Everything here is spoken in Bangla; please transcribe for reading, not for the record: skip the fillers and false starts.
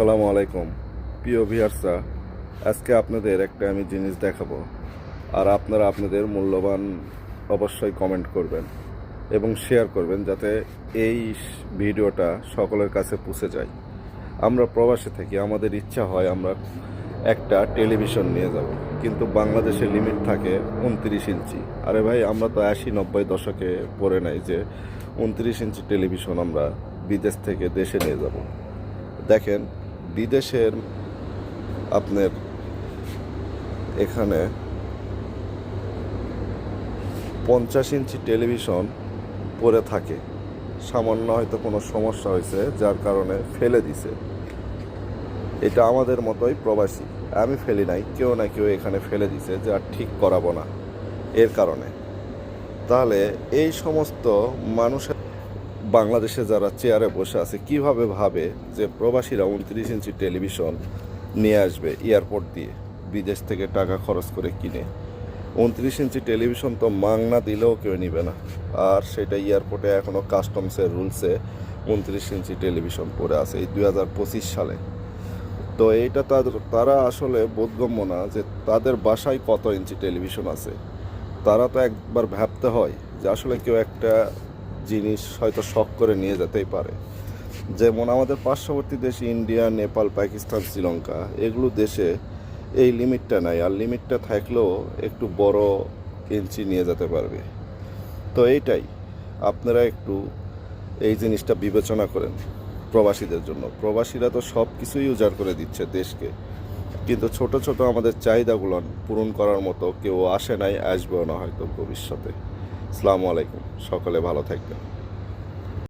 আসসালামু আলাইকুম প্রিয় ভিউয়ার্সরা, আজকে আপনাদের একটা আমি জিনিস দেখাবো। আর আপনারা আপনাদের মূল্যবান অবশ্যই কমেন্ট করবেন এবং শেয়ার করবেন, যাতে এই ভিডিওটা সকলের কাছে পৌঁছে যায়। আমরা প্রবাসে থাকি, আমাদের ইচ্ছা হয় আমরা একটা টেলিভিশন নিয়ে যাব, কিন্তু বাংলাদেশে লিমিট থাকে 29 ইঞ্চি। আরে ভাই, আমরা তো 80-90 দশকে পড়ে নাই যে 29 ইঞ্চি টেলিভিশন আমরা বিদেশ থেকে দেশে নিয়ে যাব। দেখেন, বিদেশের আপনার এখানে 50 ইঞ্চি টেলিভিশন পড়ে থাকে। সামান্য হয়তো কোনো সমস্যা হয়েছে, যার কারণে ফেলে দিছে। এটা আমাদের মতোই প্রবাসী, আমি ফেলি নাই, কেউ না কেউ এখানে ফেলে দিছে, যে আর ঠিক করাবো না এর কারণে। তাহলে এই সমস্ত মানুষের বাংলাদেশে যারা চেয়ারে বসে আছে কিভাবে ভাবে যে প্রবাসীরা 29 ইঞ্চি টেলিভিশন নিয়ে আসবে এয়ারপোর্ট দিয়ে, বিদেশ থেকে টাকা খরচ করে কিনে। 29 ইঞ্চি টেলিভিশন তো মাংনা দিলেও কেউ নিবে না, আর সেটা এয়ারপোর্টে এখনও কাস্টমসের রুলসে 29 ইঞ্চি টেলিভিশন পড়ে আছে এই 2025 সালে। তো এইটা তারা আসলে বোধগম্য না যে তাদের বাসায় কত ইঞ্চি টেলিভিশন আছে। তারা তো একবার ভাবতে হয় যে আসলে কেউ একটা জিনিস হয়তো শখ করে নিয়ে যেতেই পারে। যেমন আমাদের পার্শ্ববর্তী দেশ ইন্ডিয়া, নেপাল, পাকিস্তান, শ্রীলঙ্কা, এগুলো দেশে এই লিমিটটা নাই, আর লিমিটটা থাকলেও একটু বড় ইঞ্চি নিয়ে যেতে পারবে। তো এইটাই আপনারা একটু এই জিনিসটা বিবেচনা করেন প্রবাসীদের জন্য। প্রবাসীরা তো সব কিছুই উজাড় করে দিচ্ছে দেশকে, কিন্তু ছোট ছোট আমাদের চাহিদাগুলো পূরণ করার মতো কেউ আসে নাই, আসবেও না হয়তো ভবিষ্যতে। আসসালামু আলাইকুম, সকলে ভালো থাকবেন।